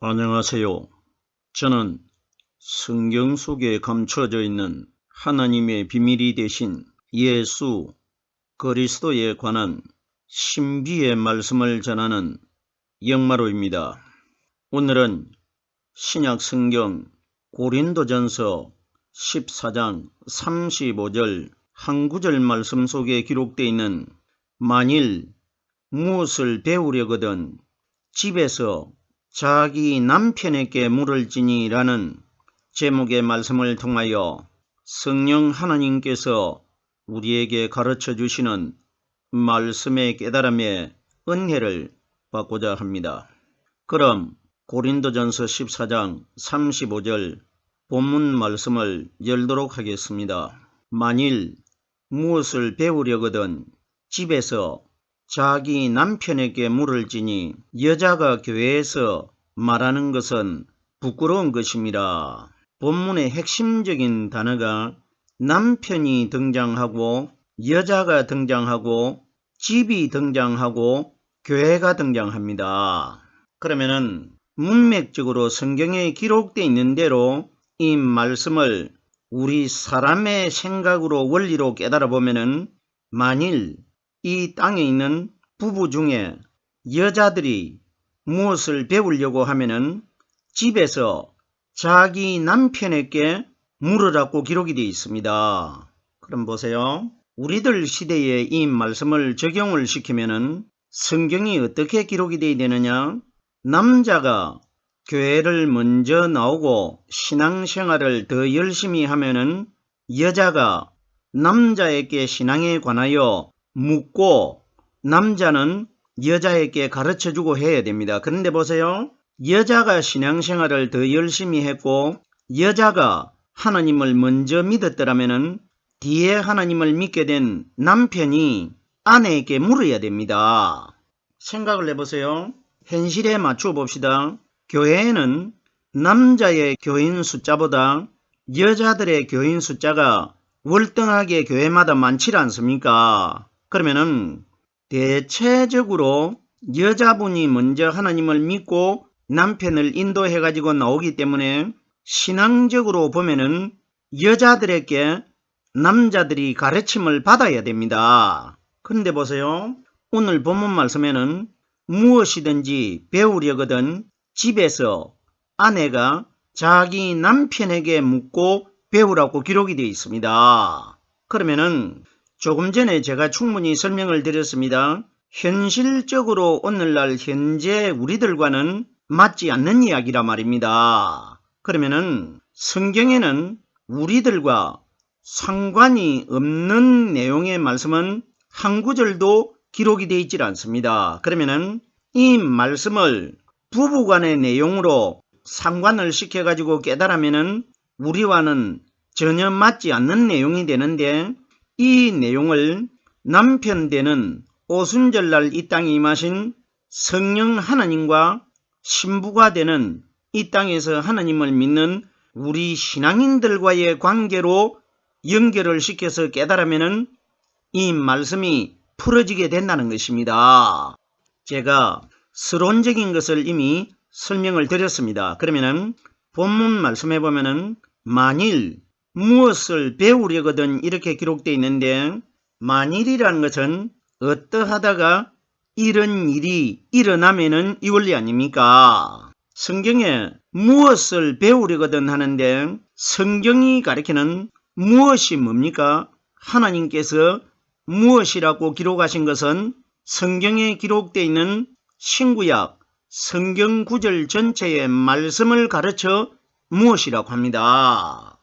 안녕하세요. 저는 성경 속에 감춰져 있는 하나님의 비밀이 되신 예수 그리스도에 관한 신비의 말씀을 전하는 영마로입니다. 오늘은 신약 성경 고린도전서 14장 35절 한 구절 말씀 속에 기록되어 있는 만일 무엇을 배우려거든 집에서 자기 남편에게 물을지니 라는 제목의 말씀을 통하여 성령 하나님께서 우리에게 가르쳐 주시는 말씀의 깨달음의 은혜를 받고자 합니다. 그럼 고린도전서 14장 35절 본문 말씀을 열도록 하겠습니다. 만일 무엇을 배우려거든 집에서 자기 남편에게 물을지니 여자가 교회에서 말하는 것은 부끄러운 것입니다. 본문의 핵심적인 단어가 남편이 등장하고 여자가 등장하고 집이 등장하고 교회가 등장합니다. 그러면은 문맥적으로 성경에 기록되어 있는 대로 이 말씀을 우리 사람의 생각으로 원리로 깨달아 보면은 만일 이 땅에 있는 부부 중에 여자들이 무엇을 배우려고 하면은 집에서 자기 남편에게 물으라고 기록이 되어 있습니다. 그럼 보세요. 우리들 시대에 이 말씀을 적용을 시키면은 성경이 어떻게 기록이 되어야 되느냐? 남자가 교회를 먼저 나오고 신앙생활을 더 열심히 하면은 여자가 남자에게 신앙에 관하여 묻고 남자는 여자에게 가르쳐주고 해야 됩니다. 그런데 보세요. 여자가 신앙생활을 더 열심히 했고 여자가 하나님을 먼저 믿었더라면 뒤에 하나님을 믿게 된 남편이 아내에게 물어야 됩니다. 생각을 해보세요. 현실에 맞추어 봅시다. 교회에는 남자의 교인 숫자보다 여자들의 교인 숫자가 월등하게 교회마다 많지 않습니까? 그러면은 대체적으로 여자분이 먼저 하나님을 믿고 남편을 인도해 가지고 나오기 때문에 신앙적으로 보면은 여자들에게 남자들이 가르침을 받아야 됩니다. 그런데 보세요. 오늘 본문 말씀에는 무엇이든지 배우려거든 집에서 아내가 자기 남편에게 묻고 배우라고 기록이 되어 있습니다. 그러면은 조금 전에 제가 충분히 설명을 드렸습니다. 현실적으로 오늘날 현재 우리들과는 맞지 않는 이야기라 말입니다. 그러면은 성경에는 우리들과 상관이 없는 내용의 말씀은 한 구절도 기록이 되어 있지 않습니다. 그러면은 이 말씀을 부부간의 내용으로 상관을 시켜가지고 깨달으면은 우리와는 전혀 맞지 않는 내용이 되는데 이 내용을 남편 되는 오순절날 이 땅에 임하신 성령 하나님과 신부가 되는 이 땅에서 하나님을 믿는 우리 신앙인들과의 관계로 연결을 시켜서 깨달으면 이 말씀이 풀어지게 된다는 것입니다. 제가 서론적인 것을 이미 설명을 드렸습니다. 그러면은 본문 말씀해 보면은 만일 무엇을 배우려거든 이렇게 기록되어 있는데 만일이라는 것은 어떠하다가 이런 일이 일어나면은 이 원리 아닙니까? 성경에 무엇을 배우려거든 하는데 성경이 가리키는 무엇이 뭡니까? 하나님께서 무엇이라고 기록하신 것은 성경에 기록되어 있는 신구약 성경 구절 전체의 말씀을 가르쳐 무엇이라고 합니다.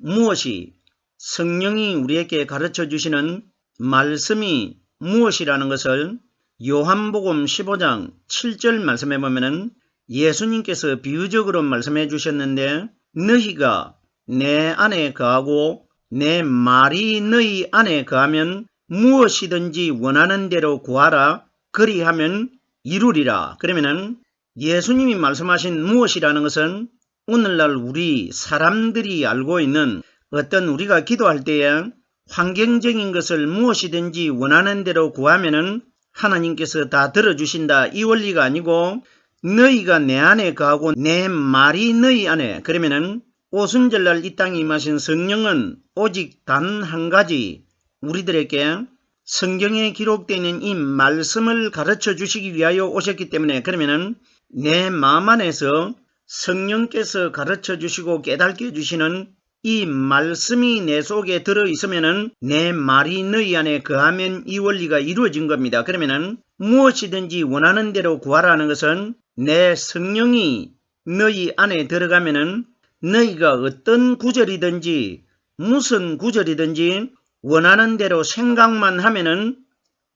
무엇이 성령이 우리에게 가르쳐 주시는 말씀이 무엇이라는 것을 요한복음 15장 7절 말씀해 보면은 예수님께서 비유적으로 말씀해 주셨는데 너희가 내 안에 거하고 내 말이 너희 안에 거하면 무엇이든지 원하는 대로 구하라 그리하면 이루리라. 그러면은 예수님이 말씀하신 무엇이라는 것은 오늘날 우리 사람들이 알고 있는 어떤 우리가 기도할 때에 환경적인 것을 무엇이든지 원하는 대로 구하면은 하나님께서 다 들어주신다 이 원리가 아니고 너희가 내 안에 거하고 내 말이 너희 안에. 그러면은 오순절날 이 땅에 임하신 성령은 오직 단 한 가지 우리들에게 성경에 기록되어 있는 이 말씀을 가르쳐 주시기 위하여 오셨기 때문에, 그러면은 내 마음 안에서 성령께서 가르쳐 주시고 깨닫게 해주시는 이 말씀이 내 속에 들어있으면은 내 말이 너희 안에 거하면 이 원리가 이루어진 겁니다. 그러면은 무엇이든지 원하는 대로 구하라는 것은 내 성령이 너희 안에 들어가면은 너희가 어떤 구절이든지 무슨 구절이든지 원하는 대로 생각만 하면은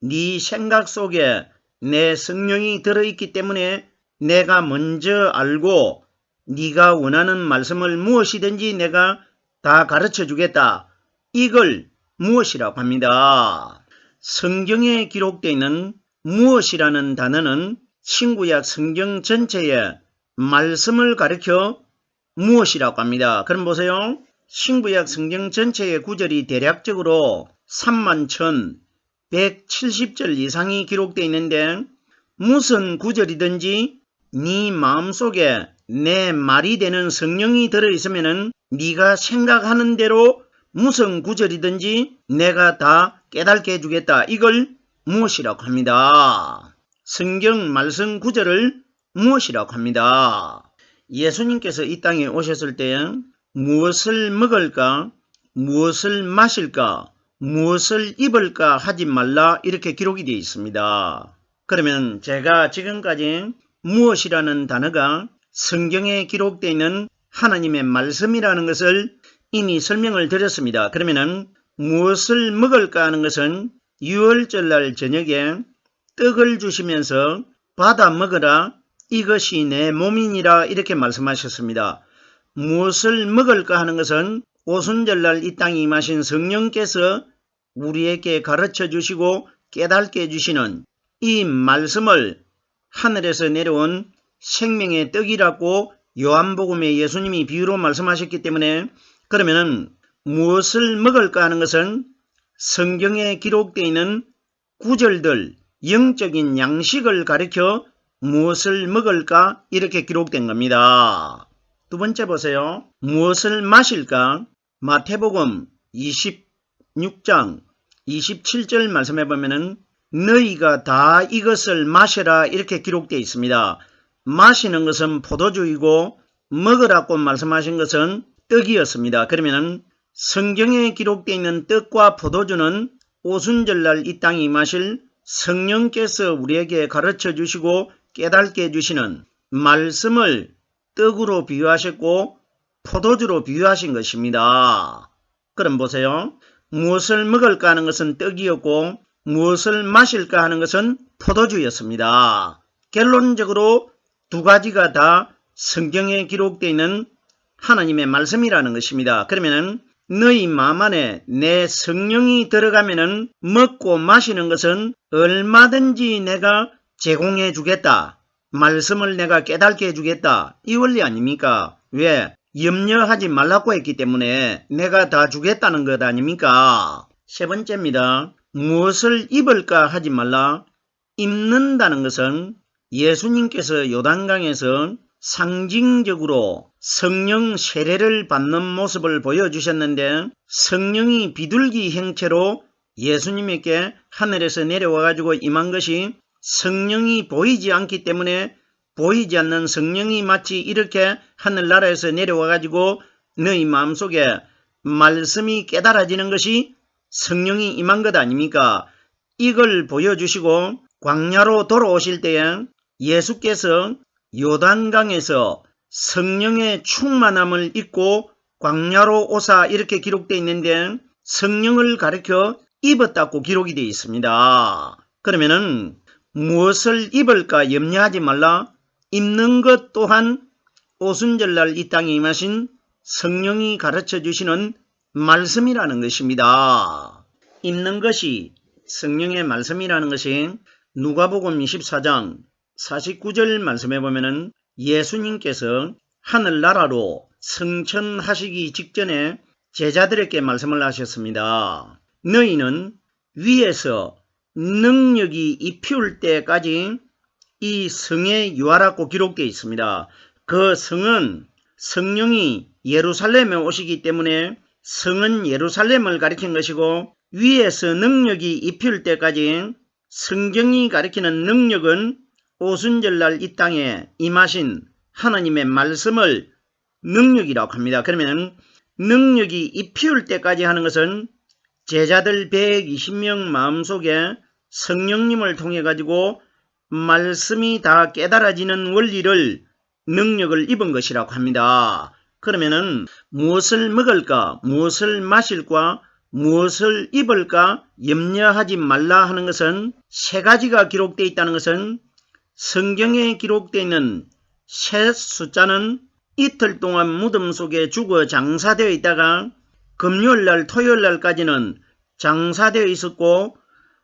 네 생각 속에 내 성령이 들어있기 때문에 내가 먼저 알고 네가 원하는 말씀을 무엇이든지 내가 다 가르쳐 주겠다. 이걸 무엇이라고 합니다. 성경에 기록되어 있는 무엇이라는 단어는 신구약 성경 전체의 말씀을 가리켜 무엇이라고 합니다. 그럼 보세요. 신구약 성경 전체의 구절이 대략적으로 31,170절 이상이 기록되어 있는데 무슨 구절이든지 네 마음속에 내 말이 되는 성령이 들어있으면 네가 생각하는 대로 무슨 구절이든지 내가 다 깨닫게 해주겠다. 이걸 무엇이라고 합니다. 성경 말씀 구절을 무엇이라고 합니다. 예수님께서 이 땅에 오셨을 때 무엇을 먹을까, 무엇을 마실까, 무엇을 입을까 하지 말라 이렇게 기록이 되어 있습니다. 그러면 제가 지금까지 무엇이라는 단어가 성경에 기록되어 있는 하나님의 말씀이라는 것을 이미 설명을 드렸습니다. 그러면은 무엇을 먹을까 하는 것은 유월절날 저녁에 떡을 주시면서 받아 먹으라 이것이 내 몸이니라 이렇게 말씀하셨습니다. 무엇을 먹을까 하는 것은 오순절날 이 땅에 임하신 성령께서 우리에게 가르쳐 주시고 깨닫게 해주시는 이 말씀을 하늘에서 내려온 생명의 떡이라고 요한복음에 예수님이 비유로 말씀하셨기 때문에 그러면은 무엇을 먹을까 하는 것은 성경에 기록되어 있는 구절들, 영적인 양식을 가리켜 무엇을 먹을까 이렇게 기록된 겁니다. 두 번째 보세요. 무엇을 마실까? 마태복음 26장 27절 말씀해 보면은 너희가 다 이것을 마셔라 이렇게 기록되어 있습니다. 마시는 것은 포도주이고 먹으라고 말씀하신 것은 떡이었습니다. 그러면은 성경에 기록되어 있는 떡과 포도주는 오순절날 이 땅에 임하실 성령께서 우리에게 가르쳐 주시고 깨닫게 해주시는 말씀을 떡으로 비유하셨고 포도주로 비유하신 것입니다. 그럼 보세요. 무엇을 먹을까 하는 것은 떡이었고 무엇을 마실까 하는 것은 포도주였습니다. 결론적으로 두 가지가 다 성경에 기록되어 있는 하나님의 말씀이라는 것입니다. 그러면은 너희 마음 안에 내 성령이 들어가면은 먹고 마시는 것은 얼마든지 내가 제공해 주겠다. 말씀을 내가 깨닫게 해 주겠다. 이 원리 아닙니까? 왜? 염려하지 말라고 했기 때문에 내가 다 주겠다는 것 아닙니까? 세 번째입니다. 무엇을 입을까 하지 말라. 입는다는 것은 예수님께서 요단강에서 상징적으로 성령 세례를 받는 모습을 보여주셨는데 성령이 비둘기 형체로 예수님에게 하늘에서 내려와 가지고 임한 것이 성령이 보이지 않기 때문에 보이지 않는 성령이 마치 이렇게 하늘나라에서 내려와 가지고 너희 마음속에 말씀이 깨달아지는 것이 성령이 임한 것 아닙니까? 이걸 보여주시고 광야로 돌아오실 때에 예수께서 요단강에서 성령의 충만함을 입고 광야로 오사 이렇게 기록되어 있는데 성령을 가리켜 입었다고 기록이 되어 있습니다. 그러면은 무엇을 입을까 염려하지 말라. 입는 것 또한 오순절날 이 땅에 임하신 성령이 가르쳐 주시는 말씀이라는 것입니다. 입는 것이 성령의 말씀이라는 것이 누가복음 24장 49절 말씀해 보면은 예수님께서 하늘나라로 승천하시기 직전에 제자들에게 말씀을 하셨습니다. 너희는 위에서 능력이 입히울 때까지 이 성에 유하라고 기록되어 있습니다. 그 성은 성령이 예루살렘에 오시기 때문에 성은 예루살렘을 가리킨 것이고, 위에서 능력이 입힐 때까지 성경이 가리키는 능력은 오순절날 이 땅에 임하신 하나님의 말씀을 능력이라고 합니다. 그러면 능력이 입힐 때까지 하는 것은 제자들 120명 마음속에 성령님을 통해 가지고 말씀이 다 깨달아지는 원리를 능력을 입은 것이라고 합니다. 그러면은 무엇을 먹을까, 무엇을 마실까, 무엇을 입을까 염려하지 말라 하는 것은 세 가지가 기록되어 있다는 것은 성경에 기록되어 있는 세 숫자는 이틀 동안 무덤 속에 죽어 장사되어 있다가 금요일날 토요일날까지는 장사되어 있었고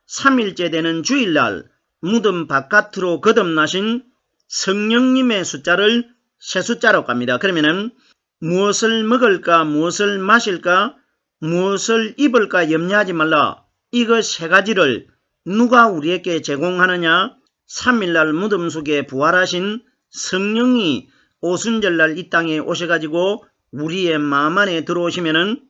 3일째 되는 주일날 무덤 바깥으로 거듭나신 성령님의 숫자를 세 숫자라고 합니다. 그러면은 무엇을 먹을까, 무엇을 마실까, 무엇을 입을까 염려하지 말라. 이거 세 가지를 누가 우리에게 제공하느냐? 3일날 무덤 속에 부활하신 성령이 오순절날 이 땅에 오셔가지고 우리의 마음 안에 들어오시면은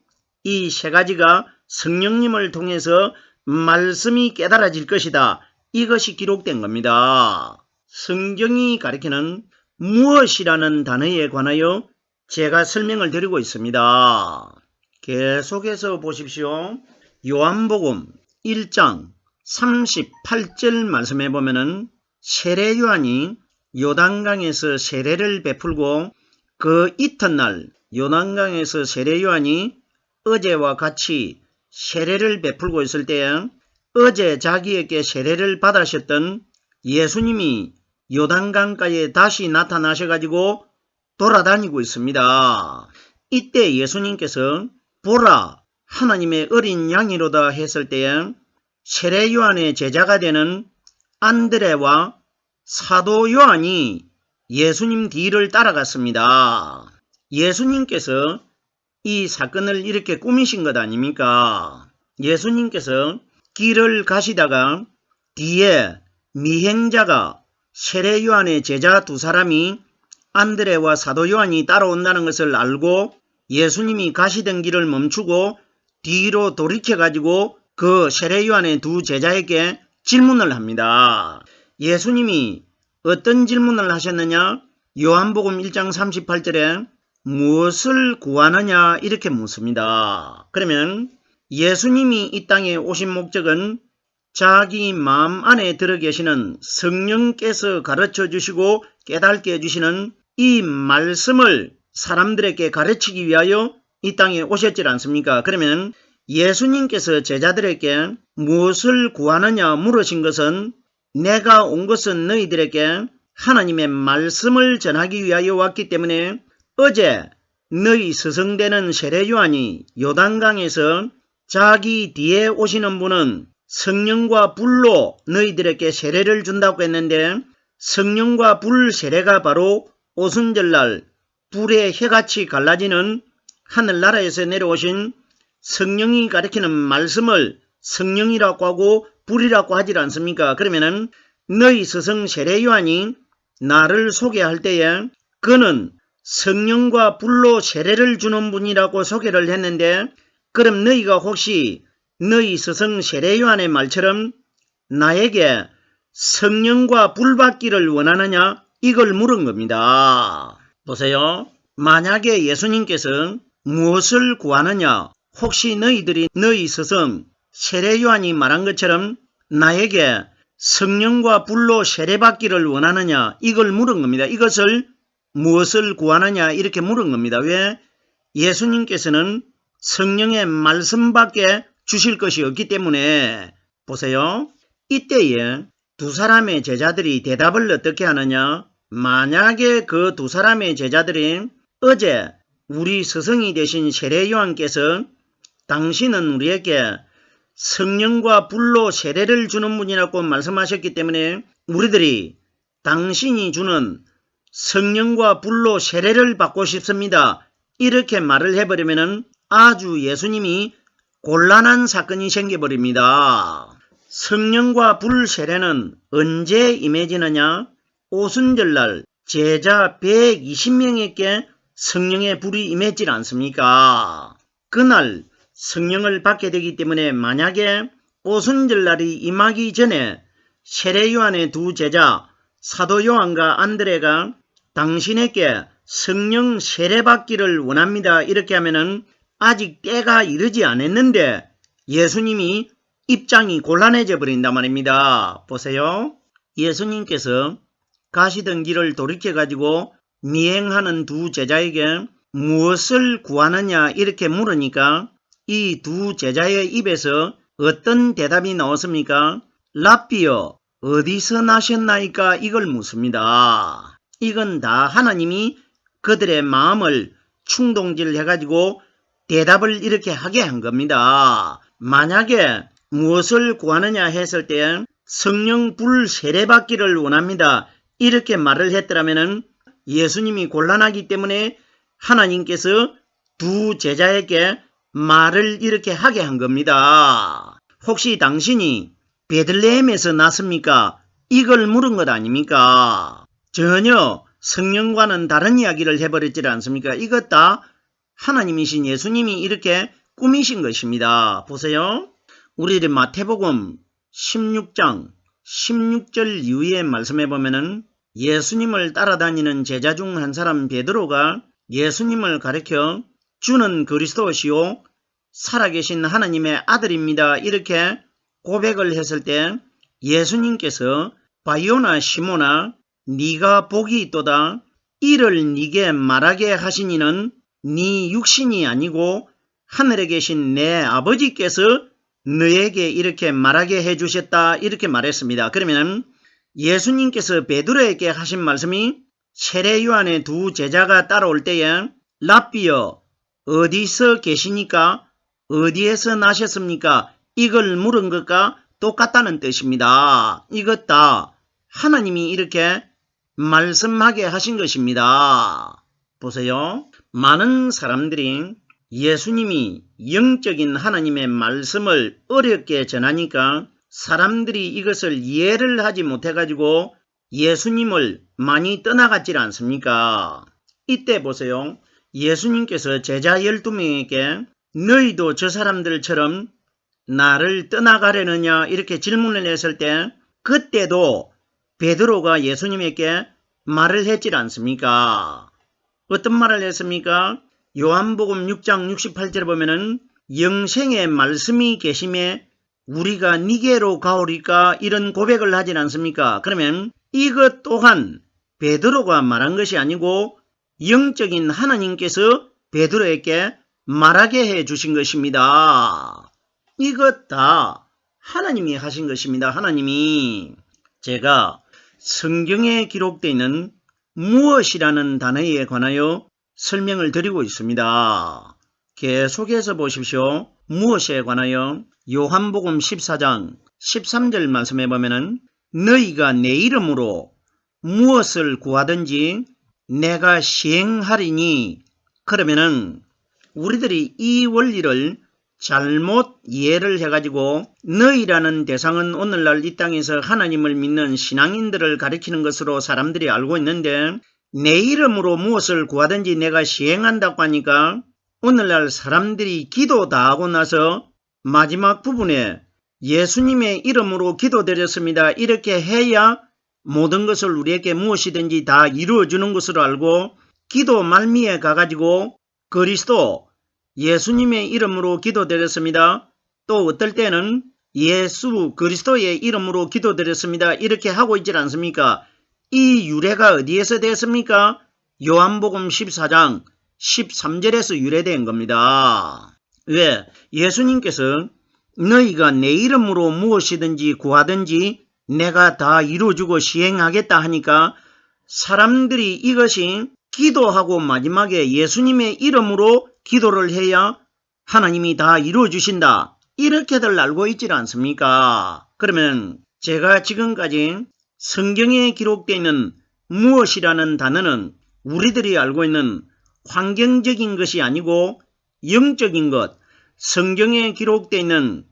이 세 가지가 성령님을 통해서 말씀이 깨달아질 것이다. 이것이 기록된 겁니다. 성경이 가리키는 무엇이라는 단어에 관하여 제가 설명을 드리고 있습니다. 계속해서 보십시오. 요한복음 1장 38절 말씀해 보면은 세례 요한이 요단강에서 세례를 베풀고 그 이튿날 요단강에서 세례 요한이 어제와 같이 세례를 베풀고 있을 때 어제 자기에게 세례를 받으셨던 예수님이 요단강가에 다시 나타나셔가지고 돌아다니고 있습니다. 이때 예수님께서 보라 하나님의 어린 양이로다 했을 때에 세례 요한의 제자가 되는 안드레와 사도 요한이 예수님 뒤를 따라갔습니다. 예수님께서 이 사건을 이렇게 꾸미신 것 아닙니까? 예수님께서 길을 가시다가 뒤에 미행자가 세례 요한의 제자 두 사람이 안드레와 사도 요한이 따라온다는 것을 알고 예수님이 가시던 길을 멈추고 뒤로 돌이켜가지고 그 세례 요한의 두 제자에게 질문을 합니다. 예수님이 어떤 질문을 하셨느냐? 요한복음 1장 38절에 무엇을 구하느냐 이렇게 묻습니다. 그러면 예수님이 이 땅에 오신 목적은 자기 마음 안에 들어 계시는 성령께서 가르쳐 주시고 깨닫게 해주시는 이 말씀을 사람들에게 가르치기 위하여 이 땅에 오셨지 않습니까? 그러면 예수님께서 제자들에게 무엇을 구하느냐 물으신 것은 내가 온 것은 너희들에게 하나님의 말씀을 전하기 위하여 왔기 때문에 어제 너희 스승되는 세례 요한이 요단강에서 자기 뒤에 오시는 분은 성령과 불로 너희들에게 세례를 준다고 했는데 성령과 불 세례가 바로 오순절날 불의 해같이 갈라지는 하늘나라에서 내려오신 성령이 가리키는 말씀을 성령이라고 하고 불이라고 하지 않습니까? 그러면은 너희 스승 세례 요한이 나를 소개할 때에 그는 성령과 불로 세례를 주는 분이라고 소개를 했는데 그럼 너희가 혹시 너희 스승 세례 요한의 말처럼 나에게 성령과 불 받기를 원하느냐? 이걸 물은 겁니다. 보세요. 만약에 예수님께서 무엇을 구하느냐? 혹시 너희들이 너희 스승 세례 요한이 말한 것처럼 나에게 성령과 불로 세례받기를 원하느냐? 이걸 물은 겁니다. 이것을 무엇을 구하느냐? 이렇게 물은 겁니다. 왜? 예수님께서는 성령의 말씀밖에 주실 것이 없기 때문에 보세요. 이때에 두 사람의 제자들이 대답을 어떻게 하느냐? 만약에 그 두 사람의 제자들이 어제 우리 스승이 되신 세례 요한께서 당신은 우리에게 성령과 불로 세례를 주는 분이라고 말씀하셨기 때문에 우리들이 당신이 주는 성령과 불로 세례를 받고 싶습니다. 이렇게 말을 해버리면 아주 예수님이 곤란한 사건이 생겨버립니다. 성령과 불 세례는 언제 임해지느냐? 오순절날 제자 120명에게 성령의 불이 임했지 않습니까? 그날 성령을 받게 되기 때문에 만약에 오순절날이 임하기 전에 세례 요한의 두 제자 사도 요한과 안드레가 당신에게 성령 세례받기를 원합니다. 이렇게 하면은 아직 때가 이르지 않았는데 예수님이 입장이 곤란해져 버린단 말입니다. 보세요. 예수님께서 가시던 길을 돌이켜 가지고 미행하는 두 제자에게 무엇을 구하느냐 이렇게 물으니까 이 두 제자의 입에서 어떤 대답이 나왔습니까? 랍비여, 어디서 나셨나이까? 이걸 묻습니다. 이건 다 하나님이 그들의 마음을 충동질해가지고 대답을 이렇게 하게 한 겁니다. 만약에 무엇을 구하느냐 했을 때 성령 불 세례받기를 원합니다. 이렇게 말을 했더라면 예수님이 곤란하기 때문에 하나님께서 두 제자에게 말을 이렇게 하게 한 겁니다. 혹시 당신이 베들레헴에서 났습니까? 이걸 물은 것 아닙니까? 전혀 성령과는 다른 이야기를 해버렸지 않습니까? 이것 다 하나님이신 예수님이 이렇게 꾸미신 것입니다. 보세요. 우리 마태복음 16장 16절 이후에 말씀해 보면은 예수님을 따라다니는 제자 중 한 사람 베드로가 예수님을 가리켜 주는 그리스도시요 살아계신 하나님의 아들입니다. 이렇게 고백을 했을 때 예수님께서 바요나 시몬아 네가 복이 있도다. 이를 네게 말하게 하시니는 네 육신이 아니고 하늘에 계신 내 아버지께서 너에게 이렇게 말하게 해주셨다. 이렇게 말했습니다. 그러면 예수님께서 베드로에게 하신 말씀이 세례 요한의 두 제자가 따라올 때에 랍비여 어디서 계시니까? 어디에서 나셨습니까? 이걸 물은 것과 똑같다는 뜻입니다. 이것 다 하나님이 이렇게 말씀하게 하신 것입니다. 보세요. 많은 사람들이 예수님이 영적인 하나님의 말씀을 어렵게 전하니까 사람들이 이것을 이해를 하지 못해가지고 예수님을 많이 떠나갔지 않습니까? 이때 보세요. 예수님께서 제자 12명에게 너희도 저 사람들처럼 나를 떠나가려느냐 이렇게 질문을 했을 때 그때도 베드로가 예수님에게 말을 했지 않습니까? 어떤 말을 했습니까? 요한복음 6장 68절에 보면은 영생의 말씀이 계심에 우리가 니게로 가오리까 이런 고백을 하지 않습니까? 그러면 이것 또한 베드로가 말한 것이 아니고 영적인 하나님께서 베드로에게 말하게 해 주신 것입니다. 이것 다 하나님이 하신 것입니다. 하나님이. 제가 성경에 기록되어 있는 무엇이라는 단어에 관하여 설명을 드리고 있습니다. 계속해서 보십시오. 무엇에 관하여 요한복음 14장 13절 말씀해 보면은 너희가 내 이름으로 무엇을 구하든지 내가 시행하리니 그러면은 우리들이 이 원리를 잘못 이해를 해가지고 너희라는 대상은 오늘날 이 땅에서 하나님을 믿는 신앙인들을 가리키는 것으로 사람들이 알고 있는데 내 이름으로 무엇을 구하든지 내가 시행한다고 하니까 오늘날 사람들이 기도 다 하고 나서 마지막 부분에 예수님의 이름으로 기도드렸습니다. 이렇게 해야 모든 것을 우리에게 무엇이든지 다 이루어주는 것으로 알고 기도 말미에 가가지고 그리스도 예수님의 이름으로 기도드렸습니다. 또 어떨 때는 예수 그리스도의 이름으로 기도드렸습니다. 이렇게 하고 있지 않습니까? 이 유래가 어디에서 됐습니까? 요한복음 14장 13절에서 유래된 겁니다. 왜? 예수님께서 너희가 내 이름으로 무엇이든지 구하든지 내가 다 이루어주고 시행하겠다 하니까 사람들이 이것이 기도하고 마지막에 예수님의 이름으로 기도를 해야 하나님이 다 이루어주신다. 이렇게들 알고 있지 않습니까? 그러면 제가 지금까지 성경에 기록되어 있는 무엇이라는 단어는 우리들이 알고 있는 환경적인 것이 아니고 영적인 것, 성경에 기록되어 있는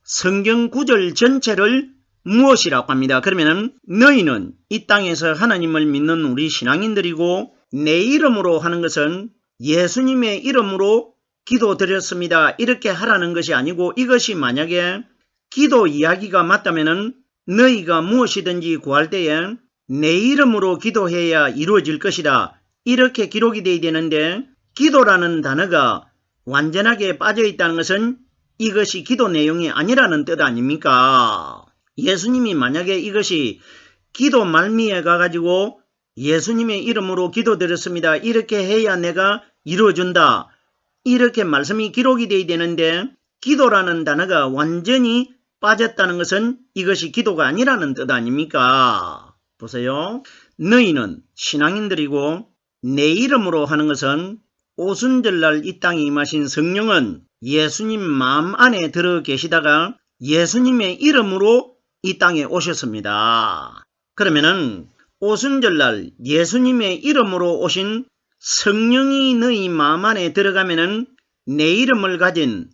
성경 구절 전체를 무엇이라고 합니다. 그러면은 너희는 이 땅에서 하나님을 믿는 우리 신앙인들이고 내 이름으로 하는 것은 예수님의 이름으로 기도드렸습니다. 이렇게 하라는 것이 아니고 이것이 만약에 기도 이야기가 맞다면은 너희가 무엇이든지 구할 때에 내 이름으로 기도해야 이루어질 것이다. 이렇게 기록이 되어야 되는데 기도라는 단어가 완전하게 빠져 있다는 것은 이것이 기도 내용이 아니라는 뜻 아닙니까? 예수님이 만약에 이것이 기도 말미에 가가지고 예수님의 이름으로 기도드렸습니다. 이렇게 해야 내가 이루어준다. 이렇게 말씀이 기록이 되어야 되는데 기도라는 단어가 완전히 빠졌다는 것은 이것이 기도가 아니라는 뜻 아닙니까? 보세요. 너희는 신앙인들이고 내 이름으로 하는 것은 오순절날 이 땅에 임하신 성령은 예수님 마음 안에 들어 계시다가 예수님의 이름으로 이 땅에 오셨습니다. 그러면은 오순절날 예수님의 이름으로 오신 성령이 너희 마음 안에 들어가면은 내 이름을 가진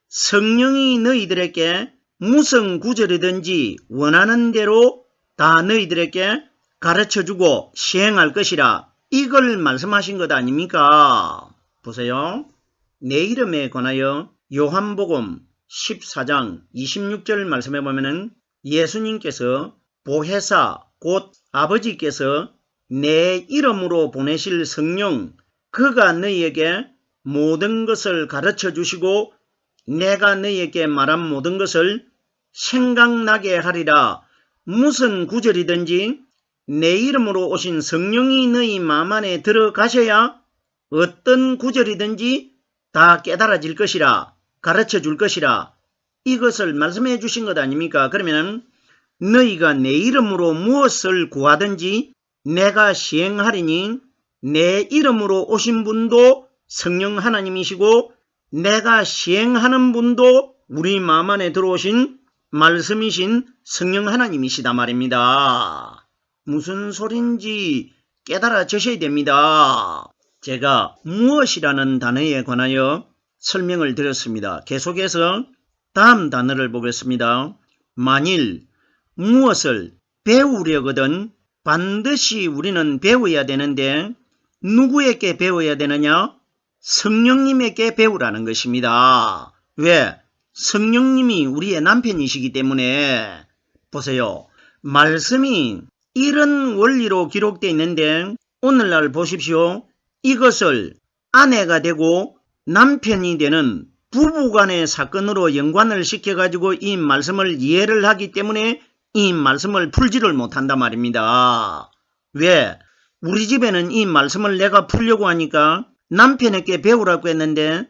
성령이 너희들에게 무슨 구절이든지 원하는 대로 다 너희들에게 가르쳐주고 시행할 것이라 이걸 말씀하신 것 아닙니까? 보세요. 내 이름에 관하여 요한복음 14장 26절 말씀해 보면은 예수님께서 보혜사 곧 아버지께서 내 이름으로 보내실 성령 그가 너희에게 모든 것을 가르쳐 주시고 내가 너희에게 말한 모든 것을 생각나게 하리라. 무슨 구절이든지 내 이름으로 오신 성령이 너희 마음 안에 들어가셔야 어떤 구절이든지 다 깨달아질 것이라 가르쳐 줄 것이라 이것을 말씀해 주신 것 아닙니까? 그러면 너희가 내 이름으로 무엇을 구하든지 내가 시행하리니 내 이름으로 오신 분도 성령 하나님이시고 내가 시행하는 분도 우리 마음 안에 들어오신 말씀이신 성령 하나님이시다 말입니다. 무슨 소린지 깨달아지셔야 됩니다. 제가 무엇이라는 단어에 관하여 설명을 드렸습니다. 계속해서 다음 단어를 보겠습니다. 만일 무엇을 배우려거든 반드시 우리는 배워야 되는데 누구에게 배워야 되느냐? 성령님에게 배우라는 것입니다. 왜? 성령님이 우리의 남편이시기 때문에 보세요. 말씀이 이런 원리로 기록되어 있는데 오늘날 보십시오. 이것을 아내가 되고 남편이 되는 부부간의 사건으로 연관을 시켜가지고 이 말씀을 이해를 하기 때문에 이 말씀을 풀지를 못한단 말입니다. 왜? 우리 집에는 이 말씀을 내가 풀려고 하니까 남편에게 배우라고 했는데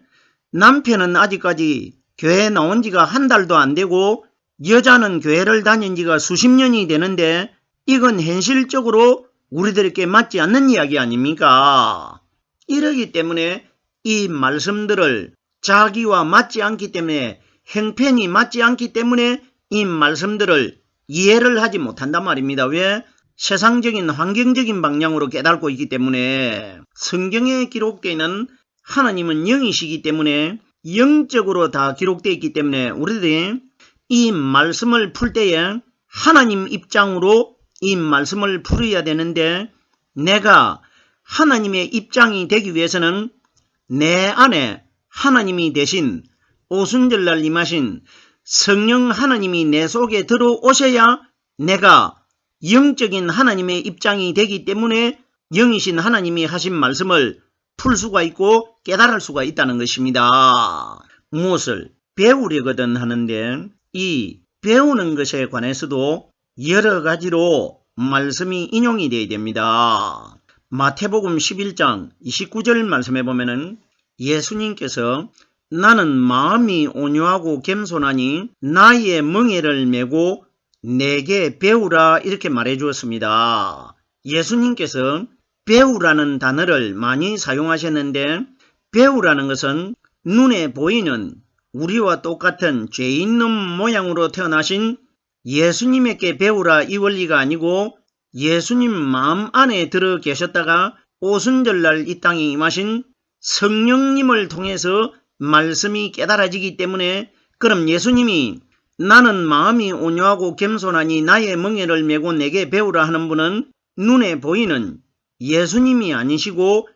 남편은 아직까지 교회 나온 지가 한 달도 안 되고 여자는 교회를 다닌 지가 수십 년이 되는데 이건 현실적으로 우리들에게 맞지 않는 이야기 아닙니까? 이러기 때문에 이 말씀들을 자기와 맞지 않기 때문에 형편이 맞지 않기 때문에 이 말씀들을 이해를 하지 못한단 말입니다. 왜? 세상적인 환경적인 방향으로 깨닫고 있기 때문에 성경에 기록되어 있는 하나님은 영이시기 때문에 영적으로 다 기록되어 있기 때문에 우리들이 이 말씀을 풀 때에 하나님 입장으로 이 말씀을 풀어야 되는데 내가 하나님의 입장이 되기 위해서는 내 안에 하나님이 대신 오순절날 임하신 성령 하나님이 내 속에 들어오셔야 내가 영적인 하나님의 입장이 되기 때문에 영이신 하나님이 하신 말씀을 풀 수가 있고 깨달을 수가 있다는 것입니다. 무엇을 배우려거든 하는데 이 배우는 것에 관해서도 여러 가지로 말씀이 인용이 되어야 됩니다. 마태복음 11장 29절 말씀해 보면은 예수님께서 나는 마음이 온유하고 겸손하니 나의 멍에를 메고 내게 배우라 이렇게 말해 주었습니다. 예수님께서 배우라는 단어를 많이 사용하셨는데 배우라는 것은 눈에 보이는 우리와 똑같은 죄 있는 모양으로 태어나신 예수님에게 배우라 이 원리가 아니고 예수님 마음 안에 들어 계셨다가 오순절날 이 땅에 임하신 성령님을 통해서 말씀이 깨달아지기 때문에 그럼 예수님이 나는 마음이 온유하고 겸손하니 나의 멍에를 메고 내게 배우라 하는 분은 눈에 보이는 예수님이 아니시고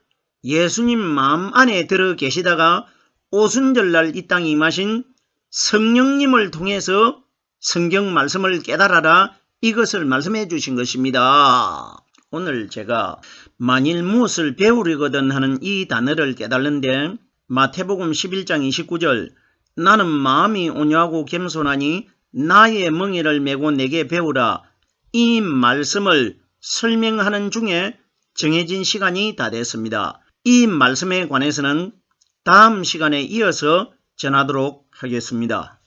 예수님 마음 안에 들어 계시다가 오순절날 이 땅에 임하신 성령님을 통해서 성경 말씀을 깨달아라, 이것을 말씀해 주신 것입니다. 오늘 제가 만일 무엇을 배우려거든 하는 이 단어를 깨달는데, 마태복음 11장 29절 나는 마음이 온유하고 겸손하니 나의 멍에를 메고 내게 배우라, 이 말씀을 설명하는 중에 정해진 시간이 다 됐습니다. 이 말씀에 관해서는 다음 시간에 이어서 전하도록 하겠습니다.